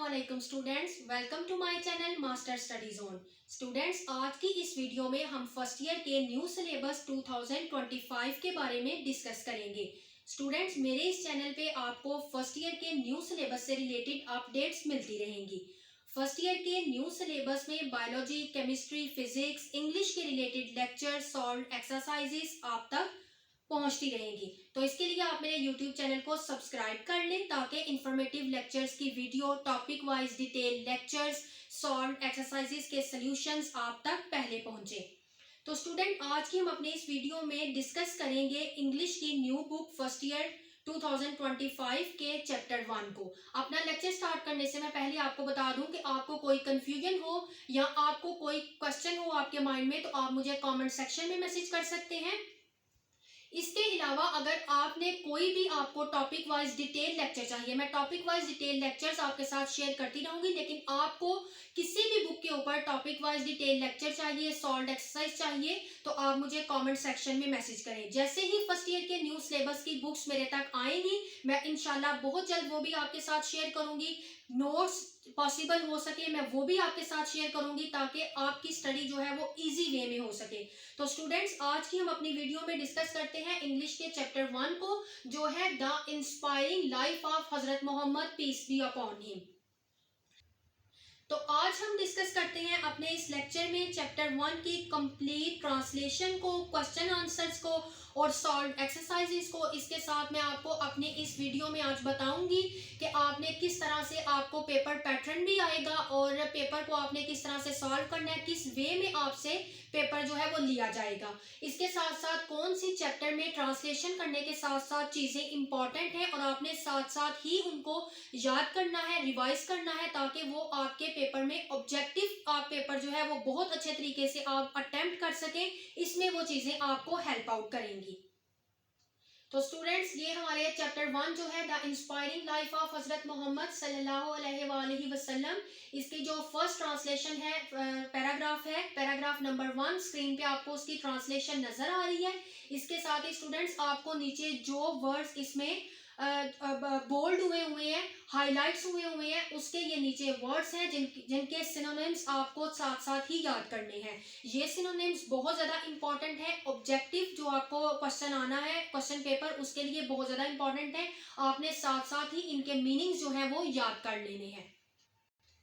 अस्सलाम students, welcome to my channel master study zone. Students, आज की इस वीडियो में हम फर्स्ट ईयर के न्यू सिलेबस 2025 के बारे में डिस्कस करेंगे। स्टूडेंट्स, मेरे इस चैनल पे आपको फर्स्ट ईयर के न्यू सिलेबस से रिलेटेड अपडेट्स मिलती रहेंगी। फर्स्ट ईयर के न्यू सिलेबस में बायोलॉजी, केमिस्ट्री, फिजिक्स, इंग्लिश के रिलेटेड लेक्चर, सॉल्व एक्सरसाइजेस आप तक पहुंचती रहेंगी। तो इसके लिए आप मेरे YouTube चैनल को सब्सक्राइब कर लें ताकि इंफॉर्मेटिव लेक्चर्स की video, topic wise detail lectures, solve exercises के सॉल्यूशंस आप तक पहले पहुंचे। तो स्टूडेंट, आज की हम अपने इस वीडियो में डिस्कस करेंगे इंग्लिश की न्यू बुक फर्स्ट ईयर 2025 के चैप्टर 1 को। अपना लेक्चर स्टार्ट करने से मैं पहले आपको बता दूं कि आपको कोई कंफ्यूजन हो या आपको कोई क्वेश्चन हो आपके माइंड में, तो आप मुझे कमेंट सेक्शन में मैसेज कर सकते हैं। इसके अलावा अगर आपने कोई भी आपको टॉपिक वाइज डिटेल लेक्चर चाहिए, मैं टॉपिक वाइज डिटेल लेक्चर्स आपके साथ शेयर करती रहूंगी, लेकिन आपको किसी भी बुक के ऊपर टॉपिक वाइज डिटेल लेक्चर चाहिए, सॉल्व एक्सरसाइज चाहिए, तो आप मुझे कमेंट सेक्शन में मैसेज करें। जैसे ही फर्स्ट ईयर के न्यू सिलेबस की बुक्स मेरे तक आएंगी, मैं इंशाल्लाह बहुत जल्द वो भी आपके साथ शेयर करूंगी। नोट्स पॉसिबल हो सके मैं वो भी आपके साथ शेयर करूंगी ताकि आपकी स्टडी जो है वो इजी वे में हो सके। तो स्टूडेंट्स, आज की हम अपनी वीडियो में डिस्कस करते हैं इंग्लिश के चैप्टर 1 को, जो है the inspiring life of Hazrat Mohammad, peace be upon him. तो आज हम डिस्कस करते हैं अपने इस लेक्चर में चैप्टर 1 की कंप्लीट ट्रांसलेशन को, क्वेश्चन आंसर्स को और सॉल्व एक्सरसाइजेस को। इसके साथ मैं आपको अपने इस वीडियो में आज बताऊंगी कि आपने किस तरह से, आपको पेपर पैटर्न भी आएगा और पेपर को आपने किस तरह से सॉल्व करना है, किस वे में आपसे पेपर जो है वो लिया जाएगा। इसके साथ साथ कौन सी चैप्टर में ट्रांसलेशन करने के साथ साथ चीज़ें इंपॉर्टेंट हैं और आपने साथ साथ ही उनको याद करना है, रिवाइज करना है, ताकि वो आपके पेपर में ऑब्जेक्टिव आप पेपर जो है वो बहुत अच्छे तरीके से आप अटेम्प्ट कर सकें। इसमें वो चीज़ें आपको हेल्प आउट करेंगी। तो स्टूडेंट्स, ये हमारे चैप्टर 1 जो है the inspiring life of Hazrat Muhammad सल्लल्लाहु अलैहि वसल्लम, इसकी जो फर्स्ट ट्रांसलेशन है, पैराग्राफ है, पैराग्राफ नंबर 1। स्क्रीन पे आपको उसकी ट्रांसलेशन नजर आ रही है। इसके साथ ही स्टूडेंट्स, आपको नीचे जो वर्ड्स इसमें बोल्ड हुए हैं, हाईलाइट्स हुए हैं, उसके ये नीचे वर्ड्स हैं जिनके सिनोनिम्स आपको साथ साथ ही याद करने हैं। ये सिनोनिम्स बहुत ज़्यादा इंपॉर्टेंट है। ऑब्जेक्टिव जो आपको क्वेश्चन आना है, क्वेश्चन पेपर, उसके लिए बहुत ज़्यादा इंपॉर्टेंट है। आपने साथ साथ ही इनके मीनिंग्स जो है वो याद कर लेने हैं।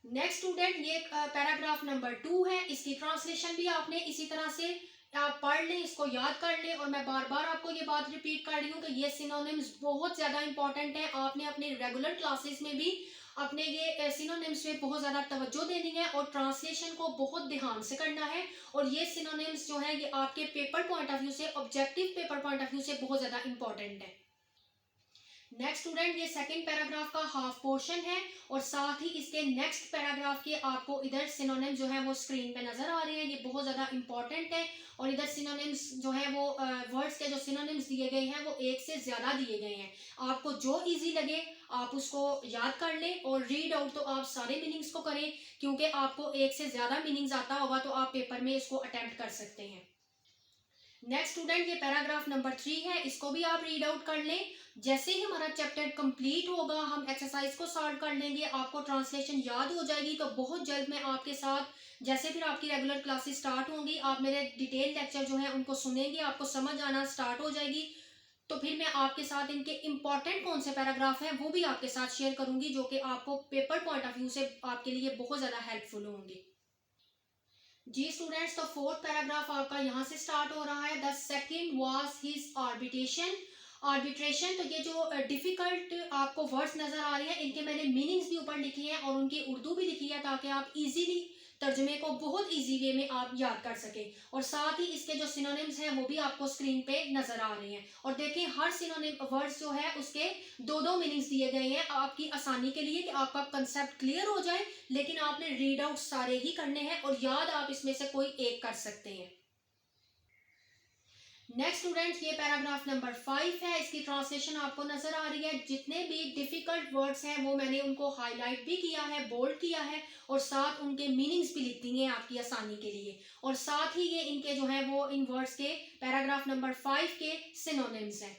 नेक्स्ट स्टूडेंट, ये पैराग्राफ नंबर 2 है। इसकी ट्रांसलेशन भी आपने इसी तरह से आप पढ़ लें, इसको याद कर लें। और मैं बार बार आपको ये बात रिपीट कर रही हूँ कि ये सिनोनिम्स बहुत ज़्यादा इंपॉर्टेंट है। आपने अपने रेगुलर क्लासेस में भी अपने ये सिनोनिम्स में बहुत ज़्यादा तवज्जो देनी है और ट्रांसलेशन को बहुत ध्यान से करना है। और ये सिनोनिम्स जो है ये आपके पेपर पॉइंट ऑफ व्यू से, objective paper point of view से बहुत ज़्यादा इंपॉर्टेंट है। नेक्स्ट स्टूडेंट, ये सेकंड पैराग्राफ का हाफ पोर्शन है और साथ ही इसके नेक्स्ट पैराग्राफ के आपको इधर सिनोनिम जो है वो स्क्रीन पे नजर आ रहे हैं। ये बहुत ज़्यादा इंपॉर्टेंट है। और इधर सिनोनिम्स जो है वो वर्ड्स के जो सिनोनिम्स दिए गए हैं वो एक से ज़्यादा दिए गए हैं। आपको जो इजी लगे आप उसको याद कर लें और रीड आउट तो आप सारे मीनिंग्स को करें, क्योंकि आपको एक से ज़्यादा मीनिंग्स आता होगा तो आप पेपर में इसको अटेम्प्ट कर सकते हैं। नेक्स्ट स्टूडेंट, ये पैराग्राफ नंबर 3 है, इसको भी आप रीड आउट कर लें। जैसे ही हमारा चैप्टर कंप्लीट होगा, हम एक्सरसाइज को सॉल्व कर लेंगे, आपको ट्रांसलेशन याद हो जाएगी, तो बहुत जल्द मैं आपके साथ, जैसे फिर आपकी रेगुलर क्लासेस स्टार्ट होंगी, आप मेरे डिटेल लेक्चर जो है उनको सुनेंगे, आपको समझ आना स्टार्ट हो जाएगी। तो फिर मैं आपके साथ इनके इंपॉर्टेंट कौन से पैराग्राफ हैं वो भी आपके साथ शेयर करूंगी, जो कि आपको पेपर पॉइंट ऑफ व्यू से आपके लिए बहुत ज़्यादा हेल्पफुल होंगे। जी स्टूडेंट्स, तो फोर्थ पैराग्राफ आपका यहाँ से स्टार्ट हो रहा है। The second was his arbitration. तो ये जो डिफिकल्ट आपको वर्ड्स नजर आ रहे हैं, इनके मैंने मीनिंग्स भी ऊपर लिखी हैं और उनकी उर्दू भी लिखी है, ताकि आप इजीली तर्जमे को बहुत इजी वे में आप याद कर सकें। और साथ ही इसके जो सिनोनिम्स हैं वो भी आपको स्क्रीन पे नजर आ रहे हैं। और देखें, हर सिनोनिम वर्ड्स जो है उसके दो दो मीनिंग्स दिए गए हैं आपकी आसानी के लिए, कि आपका कंसेप्ट क्लियर हो जाए। लेकिन आपने रीड आउट सारे ही करने हैं और याद आप इसमें से कोई एक कर सकते हैं। नेक्स्ट स्टूडेंट्स, ये पैराग्राफ नंबर 5 है। इसकी ट्रांसलेशन आपको नजर आ रही है। जितने भी डिफिकल्ट वर्ड्स हैं वो मैंने उनको हाईलाइट भी किया है, बोल्ड किया है और साथ उनके मीनिंग्स भी लिख दिए हैं आपकी आसानी के लिए। और साथ ही ये इनके जो है वो इन वर्ड्स के पैराग्राफ नंबर 5 के सिनोनिम्स हैं।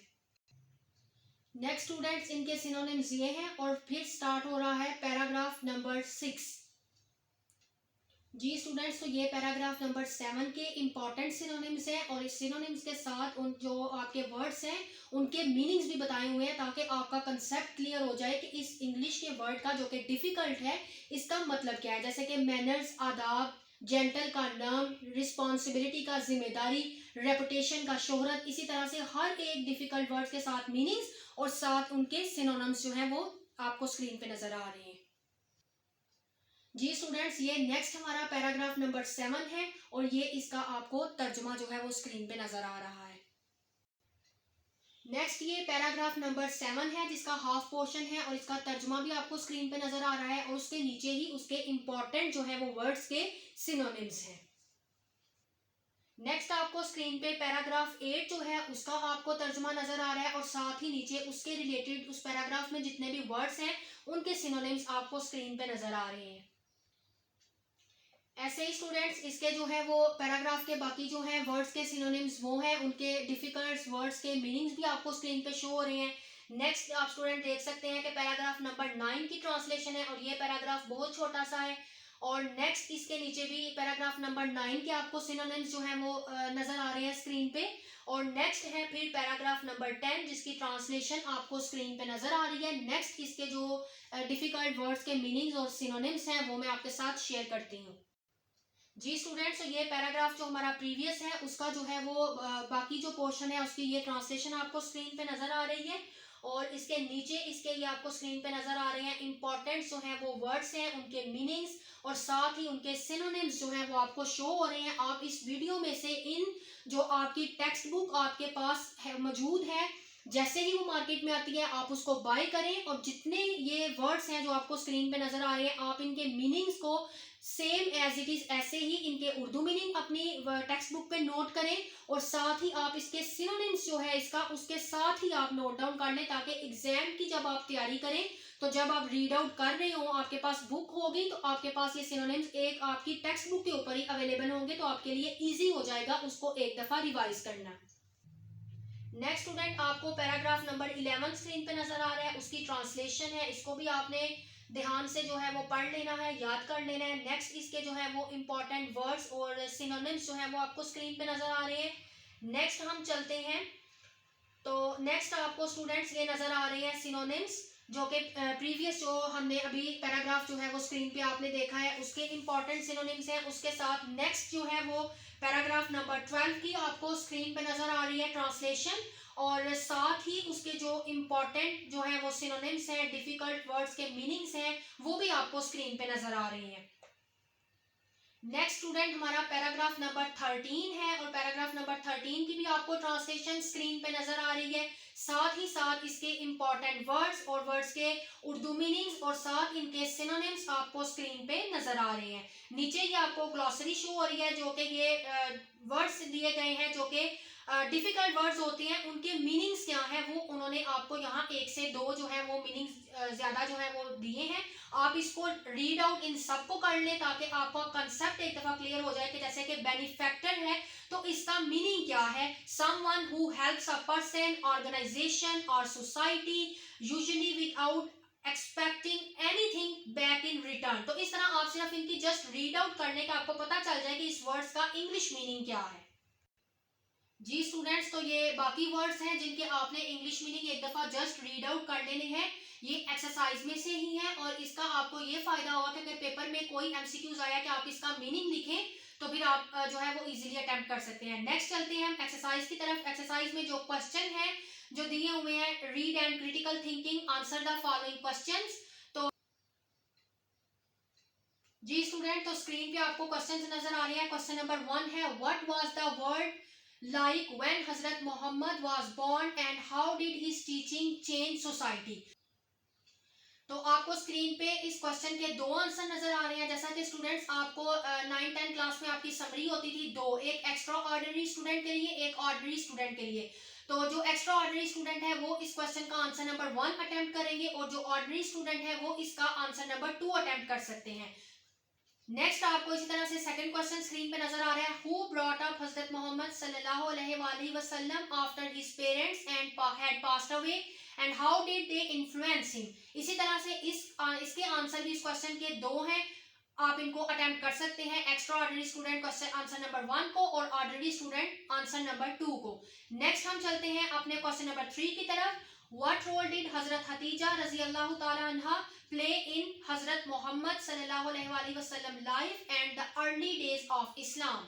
नेक्स्ट स्टूडेंट्स इनके सिनोनिम्स ये हैं और फिर स्टार्ट हो रहा है पैराग्राफ नंबर 6। जी स्टूडेंट्स, तो ये पैराग्राफ नंबर 7 के इम्पॉर्टेंट सिनोनिम्स हैं और इस सिनोनिम्स के साथ उन जो आपके वर्ड्स हैं उनके मीनिंग्स भी बताए हुए हैं ताकि आपका कंसेप्ट क्लियर हो जाए कि इस इंग्लिश के वर्ड का जो कि डिफिकल्ट है इसका मतलब क्या है। जैसे कि मैनर्स आदाब, जेंटल का नाम, रिस्पॉन्सिबिलिटी का जिम्मेदारी, रेपुटेशन का शोहरत, इसी तरह से हर एक डिफिकल्ट वर्ड के साथ मीनिंग्स और साथ उनके सिनोनिम्स जो हैं वो आपको स्क्रीन पे नजर आ रहे हैं। जी स्टूडेंट्स, ये नेक्स्ट हमारा पैराग्राफ नंबर 7 है और ये इसका आपको तर्जुमा जो है वो स्क्रीन पे नजर आ रहा है। नेक्स्ट ये पैराग्राफ नंबर 7 है जिसका हाफ पोर्शन है और इसका तर्जुमा भी आपको स्क्रीन पे नजर आ रहा है और उसके नीचे ही उसके इंपॉर्टेंट जो है वो वर्ड्स के सिनोनिम्स हैं। नेक्स्ट आपको स्क्रीन पे पैराग्राफ 8 जो है उसका आपको तर्जुमा नजर आ रहा है और साथ ही नीचे उसके रिलेटेड उस पैराग्राफ में जितने भी वर्ड्स हैं उनके सिनोनिम्स आपको स्क्रीन पे नजर आ रहे हैं। ऐसे ही स्टूडेंट्स इसके जो है वो पैराग्राफ के बाकी जो है वर्ड्स के सिनोनिम्स वो हैं, उनके डिफिकल्ट वर्ड्स के मीनिंग्स भी आपको स्क्रीन पे शो हो रहे हैं। नेक्स्ट आप स्टूडेंट देख सकते हैं कि पैराग्राफ नंबर 9 की ट्रांसलेशन है और ये पैराग्राफ बहुत छोटा सा है। और नेक्स्ट इसके नीचे भी पैराग्राफ नंबर 9 के आपको सिनोनिम्स जो है वो नजर आ रहे हैं स्क्रीन पे। और नेक्स्ट है फिर पैराग्राफ नंबर 10 जिसकी ट्रांसलेशन आपको स्क्रीन पे नजर आ रही है। नेक्स्ट इसके जो डिफिकल्ट वर्ड्स के मीनिंग्स और सिनोनिम्स हैं वो मैं आपके साथ शेयर करती हूँ। जी स्टूडेंट्स, तो ये पैराग्राफ जो हमारा प्रीवियस है उसका जो है वो बाकी जो पोर्शन है उसकी ये ट्रांसलेशन आपको स्क्रीन पे नजर आ रही है और इसके नीचे इसके ये आपको स्क्रीन पे नजर आ रहे हैं इंपॉर्टेंट जो है वो वर्ड्स हैं, उनके मीनिंग्स और साथ ही उनके सिनोनिम्स जो है वो आपको शो हो रहे हैं। आप इस वीडियो में से इन जो आपकी टेक्स्ट बुक आपके पास है मौजूद है, जैसे ही वो मार्केट में आती है आप उसको बाय करें और जितने ये वर्ड्स हैं जो आपको स्क्रीन पे नजर आ रहे हैं आप इनके मीनिंग्स को सेम एज इट इज ऐसे ही इनके उर्दू मीनिंग अपनी टेक्स्ट बुक पे नोट करें और साथ ही आप इसके सिनोनिम्स जो है इसका उसके साथ ही आप नोट डाउन कर लें ताकि एग्जाम की जब आप तैयारी करें तो जब आप रीड आउट कर रहे हो आपके पास बुक होगी तो आपके पास ये सिनोनिम्स एक आपकी टेक्स्ट बुक के ऊपर ही अवेलेबल होंगे तो आपके लिए ईजी हो जाएगा उसको एक दफा रिवाइज करना। नेक्स्ट स्टूडेंट आपको पैराग्राफ नंबर 11 स्क्रीन पे नजर आ रहा है, उसकी ट्रांसलेशन है, इसको भी आपने ध्यान से जो है वो पढ़ लेना है, याद कर लेना है। नेक्स्ट इसके जो है वो इंपॉर्टेंट वर्ड्स और सिनोनिम्स जो है वो आपको स्क्रीन पे नजर आ रहे हैं। नेक्स्ट हम चलते हैं, तो नेक्स्ट आपको स्टूडेंट्स ये नजर आ रहे हैं सिनोनिम्स जो कि प्रीवियस जो हमने अभी पैराग्राफ जो है वो स्क्रीन पे आपने देखा है उसके इंपॉर्टेंट सिनोनिम्स हैं। उसके साथ नेक्स्ट जो है वो पैराग्राफ नंबर 12 की आपको स्क्रीन पे नजर आ रही है ट्रांसलेशन और साथ ही उसके जो इंपॉर्टेंट जो है वो सिनोनिम्स हैं, डिफिकल्ट वर्ड्स के मीनिंग्स हैं वो भी आपको स्क्रीन पे नजर आ रहे हैं। नेक्स्ट स्टूडेंट हमारा पैराग्राफ नंबर 13 है और पैराग्राफ नंबर 13 की भी आपको ट्रांसलेशन स्क्रीन पे नजर आ रही है, साथ ही साथ इसके इंपॉर्टेंट वर्ड्स और वर्ड्स के उर्दू मीनिंग्स और साथ इनके सिनोनिम्स आपको स्क्रीन पे नजर आ रहे हैं। नीचे ही आपको ग्लॉसरी शो हो रही है जो कि ये वर्ड्स दिए गए हैं जो कि डिफिकल्ट वर्ड्स होते हैं, उनके मीनिंग्स क्या है वो उन्होंने आपको यहाँ 1 से 2 जो है वो मीनिंग्स ज्यादा जो है वो दिए हैं। आप इसको रीड आउट इन सबको कर लें ताकि आपका कंसेप्ट एक दफा क्लियर हो जाए कि जैसे कि बेनिफैक्टर है तो इसका मीनिंग क्या है, someone who helps a person, organisation और society usually without expecting anything back in return. तो इस तरह आप सिर्फ इनकी जस्ट रीड आउट करने का आपको पता चल जाए कि इस वर्ड्स का इंग्लिश मीनिंग क्या है। जी स्टूडेंट्स, तो ये बाकी वर्ड्स हैं जिनके आपने इंग्लिश मीनिंग एक दफा जस्ट रीड आउट कर लेने हैं, ये एक्सरसाइज में से ही है और इसका आपको ये फायदा होगा कि अगर पेपर में कोई एमसीक्यूज आया कि आप इसका मीनिंग लिखें तो फिर आप जो है वो इजीली अटेम्प्ट कर सकते हैं। नेक्स्ट चलते हैं हम एक्सरसाइज की तरफ। एक्सरसाइज में जो क्वेश्चन है जो दिए हुए हैं, read and critical thinking, answer the following questions. तो जी स्टूडेंट, तो स्क्रीन पे आपको क्वेश्चंस नजर आ रहे हैं। क्वेश्चन नंबर 1 है, what was the word like when Hazrat Muhammad was born and how did his teaching change society। तो आपको स्क्रीन पे इस क्वेश्चन के दो आंसर नजर आ रहे हैं। जैसा कि स्टूडेंट्स आपको 9-10 क्लास में आपकी समरी होती थी दो, एक एक्स्ट्रा ऑर्डिनरी स्टूडेंट के लिए, एक ऑर्डिनरी स्टूडेंट के लिए। तो जो एक्स्ट्रा ऑर्डिनरी स्टूडेंट है वो इस क्वेश्चन का आंसर नंबर 1 अटेम्प्ट करेंगे और जो ऑर्डिनरी स्टूडेंट है वो इसका आंसर नंबर 2 अटेम्प्ट कर सकते हैं। नेक्स्ट आपको इसी तरह से सेकंड क्वेश्चन स्क्रीन पे नजर आ रहा है, who brought up Hazrat Muhammad सल्लल्लाहु अलैहि वसल्लम after his parents and had passed away and how did they influence him. इसी तरह से इसके आंसर भी इस क्वेश्चन के दो हैं, आप इनको अटेम्प्ट कर सकते हैं, extra ordinary student question answer number 1 को और ऑर्डिनरी स्टूडेंट आंसर नंबर 2 को। नेक्स्ट हम चलते हैं अपने क्वेश्चन नंबर 3 की तरफ। What role did Hazrat Khadija रज़ियल्लाहु ताला अन्हा play in Hazrat Muhammad सल्लल्लाहु अलैहि वसल्लम life and the early days of Islam?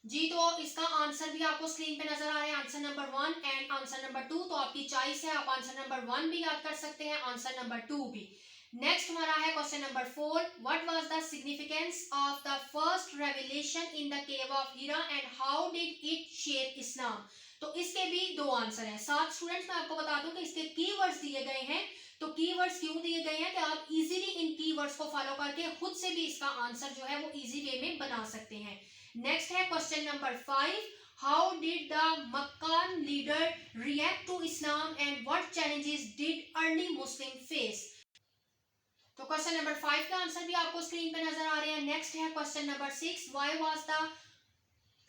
जी तो इसका आंसर भी आपको स्क्रीन पे नजर आ रहा है, answer number 1 and answer number 2। तो आपकी चॉइस है, आप आंसर नंबर 1 भी याद कर सकते हैं, आंसर नंबर 2 भी। नेक्स्ट हमारा है question number 4, what was the significance of the first revelation in the cave of Hira and how did it shape Islam. तो इसके भी दो आंसर हैं। साथ स्टूडेंट्स मैं आपको बता दूं कि इसके कीवर्ड्स दिए गए हैं। तो कीवर्ड्स क्यों दिए गए हैं कि आप इजीली इन कीवर्ड्स को फॉलो करके खुद से भी इसका आंसर जो है वो इजी वे में बना सकते हैं। नेक्स्ट है question number 5, how did the Meccan leader react to Islam and what challenges did early Muslim face. तो क्वेश्चन नंबर 5 का आंसर भी आपको स्क्रीन पे नजर आ रहे हैं। नेक्स्ट है question number 6, why was the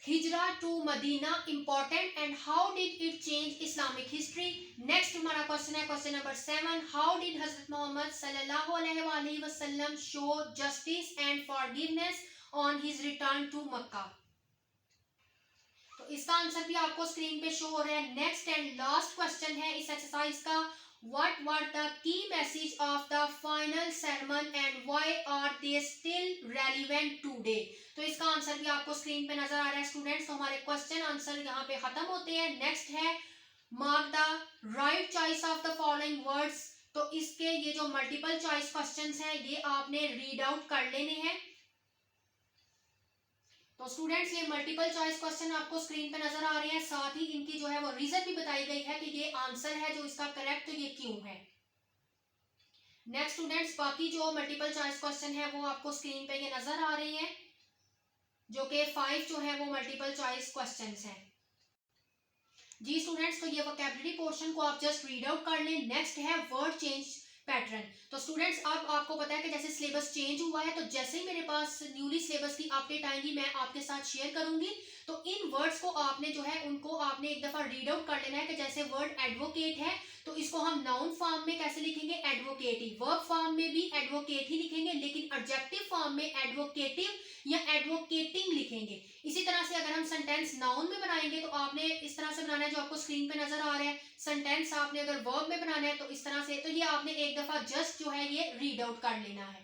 Hijra to Medina important and how did it change Islamic history. Next हमारा क्वेश्चन है question number 7, how did Hazrat Muhammad सल्लल्लाहु अलैहि वसल्लम show justice and forgiveness on his return to Mecca. तो इसका answer भी आपको screen पे शो हो रहा है। नेक्स्ट एंड लास्ट क्वेश्चन है इस एक्सरसाइज का, what were the key message of the final sermon and why are they still relevant today। तो इसका आंसर भी आपको स्क्रीन पे नजर आ रहा है स्टूडेंट्स। तो हमारे क्वेश्चन आंसर यहाँ पे खत्म होते हैं। नेक्स्ट है mark the right choice of the following words. तो इसके ये जो मल्टीपल चॉइस क्वेश्चंस हैं ये आपने रीड आउट कर लेने हैं। तो स्टूडेंट्स ये मल्टीपल चॉइस क्वेश्चन आपको स्क्रीन पे नजर आ रहे हैं, साथ ही इनकी जो है वो रीजन भी बताई गई है कि ये आंसर है जो इसका करेक्ट, ये क्यों है। नेक्स्ट स्टूडेंट्स बाकी जो मल्टीपल चॉइस क्वेश्चन है वो आपको स्क्रीन पे ये नजर आ रही हैं, जो कि 5 जो है वो मल्टीपल चॉइस क्वेश्चंस हैं। जी स्टूडेंट्स तो ये वोकैबुलरी पोर्शन को आप जस्ट रीड आउट कर लें। नेक्स्ट है वर्ड चेंज पैटर्न। तो स्टूडेंट्स अब आपको पता है कि जैसे सिलेबस चेंज हुआ है, तो जैसे ही मेरे पास न्यूली सिलेबस की अपडेट आएंगी मैं आपके साथ शेयर करूंगी। तो इन वर्ड्स को आपने जो है उनको आपने एक दफा रीड आउट कर लेना है कि जैसे वर्ड एडवोकेट है तो इसको हम नाउन फॉर्म में कैसे लिखेंगे, एडवोकेट ही। वर्ब फॉर्म में भी एडवोकेट ही लिखेंगे, लेकिन एडजेक्टिव फॉर्म में एडवोकेटिव या एडवोकेटिंग लिखेंगे। इसी तरह से अगर हम सेंटेंस नाउन में बनाएंगे तो आपने इस तरह से बनाना है जो आपको स्क्रीन पे नजर आ रहा है। सेंटेंस आपने अगर वर्ब में बनाना है तो इस तरह से, तो ये आपने एक दफा जस्ट जो है ये रीड आउट कर लेना है।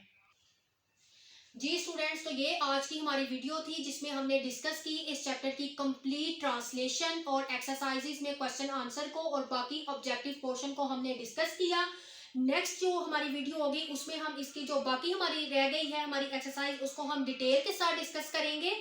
जी स्टूडेंट्स तो ये आज की हमारी वीडियो थी जिसमें हमने डिस्कस की इस चैप्टर की कंप्लीट ट्रांसलेशन और एक्सरसाइजेस में क्वेश्चन आंसर को, और बाकी ऑब्जेक्टिव पोर्शन को हमने डिस्कस किया। नेक्स्ट जो हमारी वीडियो होगी उसमें हम इसकी जो बाकी हमारी रह गई है हमारी एक्सरसाइज उसको हम डिटेल के साथ डिस्कस करेंगे।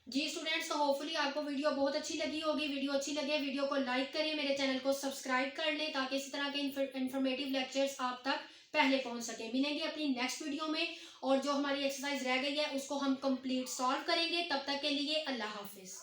जी स्टूडेंट्स तो होपफुली आपको वीडियो बहुत अच्छी लगी होगी। वीडियो अच्छी लगे वीडियो को लाइक करें, मेरे चैनल को सब्सक्राइब कर लें ताकि इसी तरह के इंफॉर्मेटिव लेक्चर्स आप तक पहले पहुंच सके। मिलेंगे अपनी नेक्स्ट वीडियो में, और जो हमारी एक्सरसाइज रह गई है उसको हम कंप्लीट सॉल्व करेंगे। तब तक के लिए अल्लाह हाफिज।